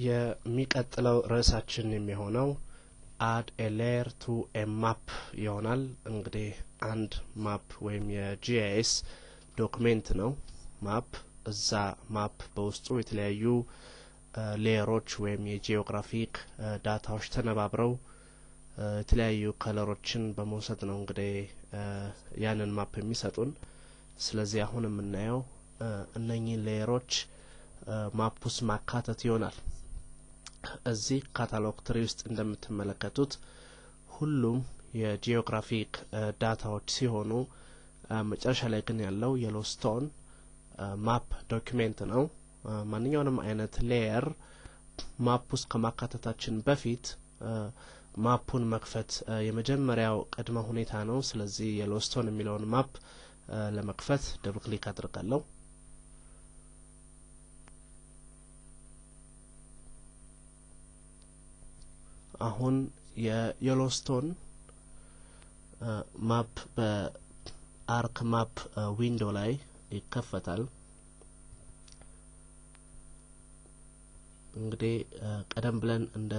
የሚቀጥለው ርዕሳችን የሚሆነው add a layer to a map ይሆናል። እንግዲህ አንድ ማፕ ወይም የጂአይኤስ ዶክመንት ነው ማፕ። እዛ ማፕ በውስጡ የተለያዩ ሌየሮች ወይም የጂኦግራፊክ ዳታዎች ተነባብረው የተለያዩ ከለሮችን በመውሰድ ነው እንግዲህ ያንን ማፕ የሚሰጡን። ስለዚህ አሁን የምናየው እነኚህ ሌየሮች ማፕ ውስጥ ማካተት ይሆናል። እዚህ ካታሎግ ትሪ ውስጥ እንደምትመለከቱት ሁሉም የጂኦግራፊክ ዳታዎች ሲሆኑ መጨረሻ ላይ ግን ያለው የሎስቶን ማፕ ዶክመንት ነው። ማንኛውንም አይነት ሌየር ማፕ ውስጥ ከማካተታችን በፊት ማፑን መክፈት የመጀመሪያው ቅድመ ሁኔታ ነው። ስለዚህ የሎስቶን የሚለውን ማፕ ለመክፈት ደብል ክሊክ አድርጋለሁ። አሁን የየሎስቶን ማፕ በአርክ ማፕ ዊንዶ ላይ ይከፈታል። እንግዲህ ቀደም ብለን እንደ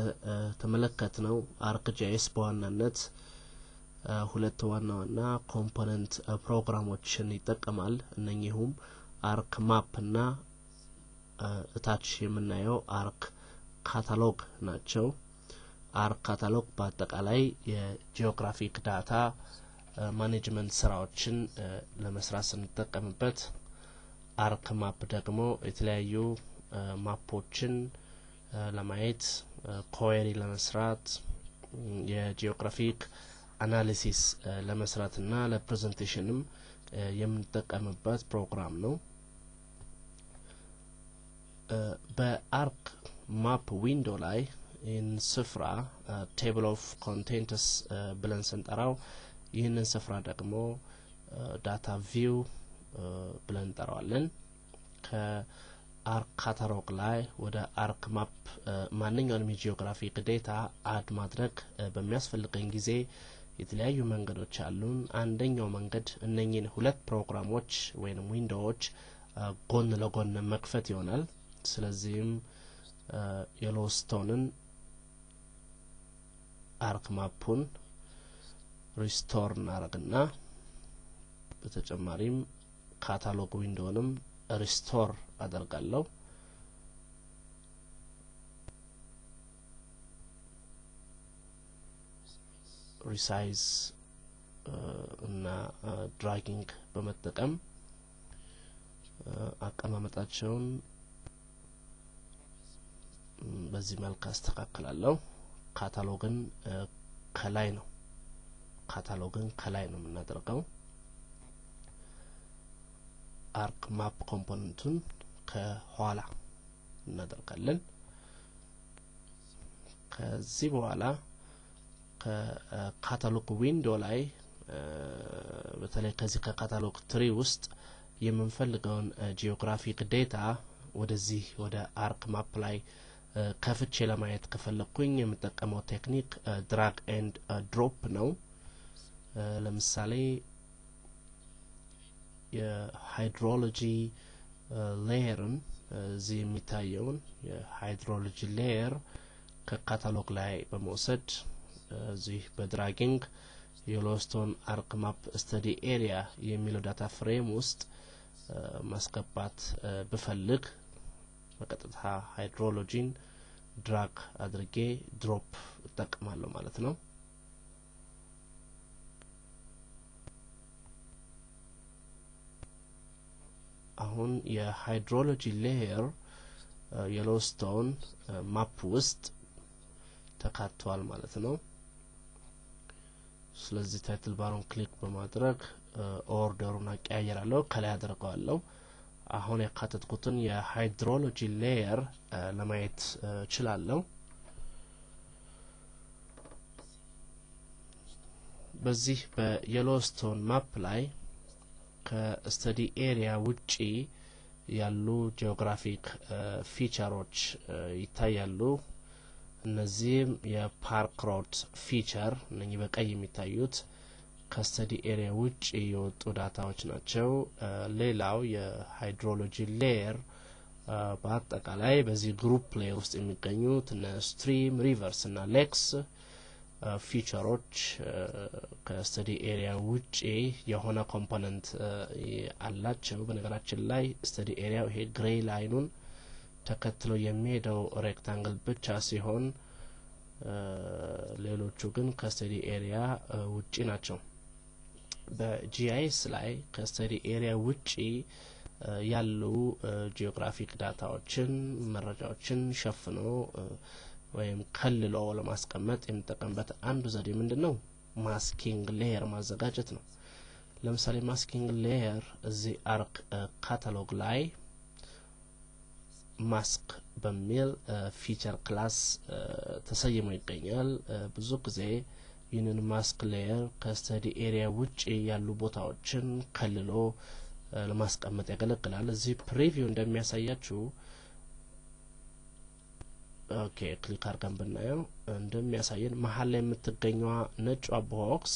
ተመለከትነው ArcGIS በዋናነት ሁለት ዋና ዋና ኮምፖነንት ፕሮግራሞችን ይጠቀማል። እነኚህም አርክ ማፕ እና እታች የምናየው አርክ ካታሎግ ናቸው። አርክ ካታሎግ በአጠቃላይ የጂኦግራፊክ ዳታ ማኔጅመንት ስራዎችን ለመስራት ስንጠቀምበት፣ አርክ ማፕ ደግሞ የተለያዩ ማፖችን ለማየት ኮዌሪ ለመስራት የጂኦግራፊክ አናሊሲስ ለመስራትና ለፕሬዘንቴሽንም የምንጠቀምበት ፕሮግራም ነው። በአርክ ማፕ ዊንዶ ላይ ይህን ስፍራ ቴብል ኦፍ ኮንቴንትስ ብለን ስንጠራው ይህንን ስፍራ ደግሞ ዳታ ቪው ብለን እንጠራዋለን። ከአርክ ካታሎግ ላይ ወደ አርክ ማፕ ማንኛውንም የጂኦግራፊክ ዴታ አድ ማድረግ በሚያስፈልገን ጊዜ የተለያዩ መንገዶች አሉን። አንደኛው መንገድ እነኚህን ሁለት ፕሮግራሞች ወይም ዊንዶዎች ጎን ለጎን መክፈት ይሆናል። ስለዚህም የሎስቶንን አርክ ማፑን ሪስቶር እናደርግና በተጨማሪም ካታሎግ ዊንዶውንም ሪስቶር አደርጋለሁ። ሪሳይዝ እና ድራጊንግ በመጠቀም አቀማመጣቸውን በዚህ መልኩ አስተካክላለሁ። ካታሎግን ከላይ ነው የምናደርገው። አርክ ማፕ ኮምፖነንቱን ከኋላ እናደርጋለን። ከዚህ በኋላ ከካታሎግ ዊንዶ ላይ በተለይ ከዚህ ከካታሎግ ትሪ ውስጥ የምንፈልገውን ጂኦግራፊክ ዴታ ወደዚህ ወደ አርክ ማፕ ላይ ከፍቼ ለማየት ከፈለኩኝ የምጠቀመው ቴክኒክ ድራግ ኤንድ ድሮፕ ነው። ለምሳሌ የሃይድሮሎጂ ሌየርን እዚህ የሚታየውን የሃይድሮሎጂ ሌየር ከካታሎግ ላይ በመውሰድ እዚህ በድራጊንግ የሎስቶን አርክ ማፕ ስተዲ ኤሪያ የሚለው ዳታ ፍሬም ውስጥ ማስገባት ብፈልግ በቀጥታ ሃይድሮሎጂን ድራግ አድርጌ ድሮፕ እጠቀማለሁ ማለት ነው። አሁን የሃይድሮሎጂ ሌየር የሎስቶን ማፕ ውስጥ ተካቷል ማለት ነው። ስለዚህ ታይትል ባሩን ክሊክ በማድረግ ኦርደሩን አቀያየራለሁ፣ ከላይ አደርገዋለሁ። አሁን ያካተትኩትን የሃይድሮሎጂ ሌየር ለማየት እችላለሁ። በዚህ በየሎስቶን ማፕ ላይ ከስተዲ ኤሪያ ውጪ ያሉ ጂኦግራፊክ ፊቸሮች ይታያሉ። እነዚህም የፓርክ ሮድ ፊቸር እነኚህ በቀይ የሚታዩት ከስተዲ ኤሪያ ውጪ የወጡ ዳታዎች ናቸው። ሌላው የሃይድሮሎጂ ሌየር በአጠቃላይ በዚህ ግሩፕ ሌየር ውስጥ የሚገኙት እነ ስትሪም ሪቨርስ እና ሌክስ ፊቸሮች ከስተዲ ኤሪያ ውጪ የሆነ ኮምፖነንት አላቸው። በነገራችን ላይ ስተዲ ኤሪያው ይሄ ግሬ ላይኑን ተከትሎ የሚሄደው ሬክታንግል ብቻ ሲሆን ሌሎቹ ግን ከስተዲ ኤሪያ ውጪ ናቸው። በጂአይኤስ ላይ ከስተዲ ኤሪያ ውጪ ያሉ ጂኦግራፊክ ዳታዎችን መረጃዎችን ሸፍኖ ወይም ከልሎ ለማስቀመጥ የምንጠቀምበት አንዱ ዘዴ ምንድነው? ማስኪንግ ሌየር ማዘጋጀት ነው። ለምሳሌ ማስኪንግ ሌየር እዚህ አርክ ካታሎግ ላይ ማስክ በሚል ፊቸር ክላስ ተሰይሞ ይገኛል። ብዙ ጊዜ ይህንን ማስክ ሌየር ከስተዲ ኤሪያ ውጪ ያሉ ቦታዎችን ከልሎ ለማስቀመጥ ያገለግላል። እዚህ ፕሪቪው እንደሚያሳያችሁ ኦኬ ክሊክ አድርገን ብናየው እንደሚያሳየን መሀል ላይ የምትገኘዋ ነጯ ቦክስ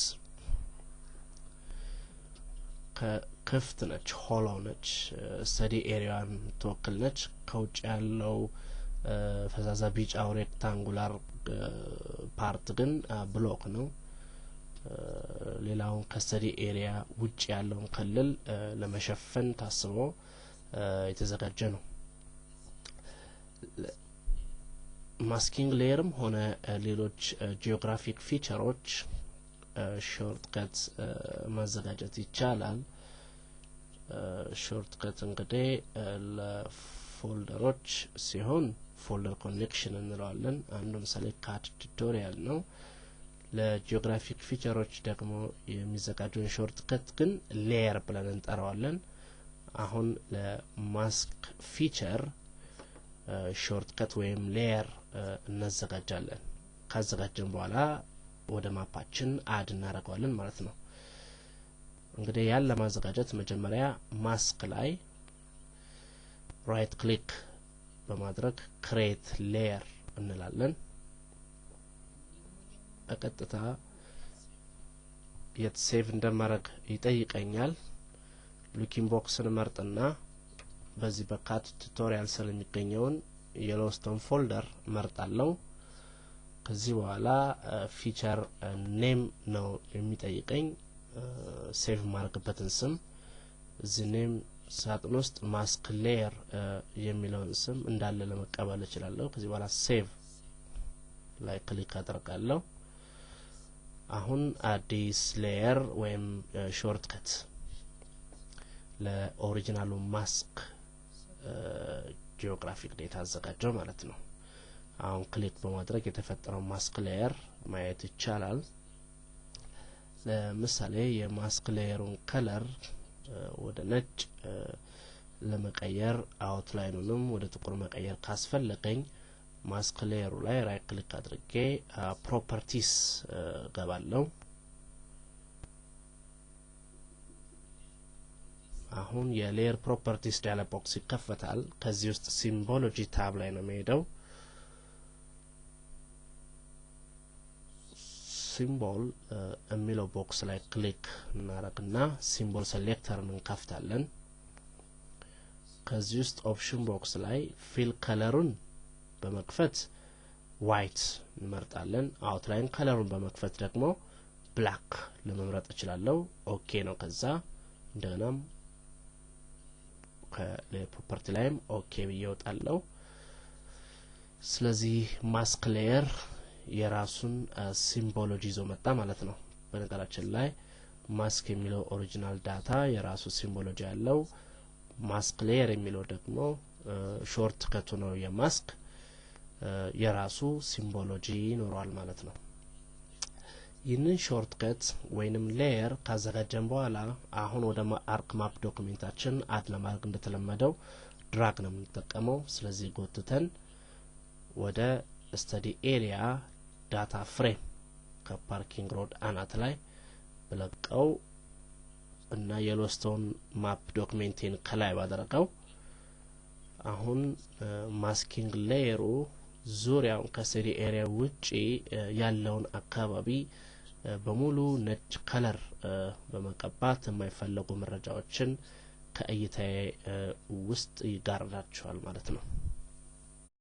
ክፍት ነች፣ ሆሎ ነች፣ ስተዲ ኤሪያን ትወክል ነች። ከውጭ ያለው ፈዛዛ ቢጫው ሬክታንጉላር ፓርት ግን ብሎክ ነው። ሌላውን ከስተዲ ኤሪያ ውጭ ያለውን ክልል ለመሸፈን ታስቦ የተዘጋጀ ነው። ማስኪንግ ሌየርም ሆነ ሌሎች ጂኦግራፊክ ፊቸሮች ሾርት ከት ማዘጋጀት ይቻላል። ሾርት ከት እንግዲህ ለፎልደሮች ሲሆን ፎልደር ኮኔክሽን እንለዋለን። አንዱ ምሳሌ ካት ቱቶሪያል ነው። ለጂኦግራፊክ ፊቸሮች ደግሞ የሚዘጋጀውን ሾርት ከት ግን ሌየር ብለን እንጠራዋለን። አሁን ለማስክ ፊቸር ሾርት ከት ወይም ሌየር እናዘጋጃለን። ካዘጋጀን በኋላ ወደ ማፓችን አድ እናደርገዋለን ማለት ነው። እንግዲህ ያን ለማዘጋጀት መጀመሪያ ማስክ ላይ ራይት ክሊክ በማድረግ ክሬት ሌየር እንላለን። በቀጥታ የት ሴቭ እንደማድረግ ይጠይቀኛል። ሉኪንግ ቦክስን መርጥና በዚህ በካት ቱቶሪያል ስር የሚገኘውን የሎስቶን ፎልደር መርጣለሁ። ከዚህ በኋላ ፊቸር ኔም ነው የሚጠይቀኝ። ሴቭ ማድረግበትን ስም እዚህ ኔም ሳጥን ውስጥ ማስክ ሌየር የሚለውን ስም እንዳለ ለመቀበል እችላለሁ። ከዚህ በኋላ ሴቭ ላይ ክሊክ አድርጋለሁ። አሁን አዲስ ሌየር ወይም ሾርት ከት ለኦሪጂናሉ ማስክ ጂኦግራፊክ ዴታ አዘጋጀው ማለት ነው። አሁን ክሊክ በማድረግ የተፈጠረው ማስክ ሌየር ማየት ይቻላል። ለምሳሌ የማስክ ሌየሩን ከለር ወደ ነጭ ለመቀየር አውትላይኑንም ወደ ጥቁር መቀየር ካስፈለገኝ ማስክ ሌየሩ ላይ ራይት ክሊክ አድርጌ ፕሮፐርቲስ ገባለሁ። አሁን የሌየር ፕሮፐርቲስ ዳያሎግ ቦክስ ይከፈታል። ከዚህ ውስጥ ሲምቦሎጂ ታብ ላይ ነው የሚሄደው። ሲምቦል የሚለው ቦክስ ላይ ክሊክ እናደርግና ሲምቦል ሴሌክተርን እንከፍታለን። ከዚህ ውስጥ ኦፕሽን ቦክስ ላይ ፊል ከለሩን በመክፈት ዋይት እንመርጣለን። አውትላይን ከለሩን በመክፈት ደግሞ ብላክ ለመምረጥ እችላለሁ። ኦኬ ነው። ከዛ እንደገናም ከፕሮፐርቲ ላይም ኦኬ ብየውጣለሁ። ስለዚህ ማስክ ሌየር የራሱን ሲምቦሎጂ ይዞ መጣ ማለት ነው። በነገራችን ላይ ማስክ የሚለው ኦሪጂናል ዳታ የራሱ ሲምቦሎጂ ያለው፣ ማስክ ሌየር የሚለው ደግሞ ሾርት ከቱ ነው። የማስክ የራሱ ሲምቦሎጂ ይኖራል ማለት ነው። ይህንን ሾርት ከት ወይንም ሌየር ካዘጋጀን በኋላ አሁን ወደ አርክ ማፕ ዶክሜንታችን አድ ለማድረግ እንደተለመደው ድራግ ነው የምንጠቀመው። ስለዚህ ጎትተን ወደ ስተዲ ኤሪያ ዳታ ፍሬም ከፓርኪንግ ሮድ አናት ላይ ብለቀው እና የሎስቶን ማፕ ዶክሜንቴን ከላይ ባደረገው አሁን ማስኪንግ ሌየሩ ዙሪያውን ከስተዲ ኤሪያ ውጪ ያለውን አካባቢ በሙሉ ነጭ ከለር በመቀባት የማይፈለጉ መረጃዎችን ከእይታዬ ውስጥ ይጋርዳቸዋል ማለት ነው።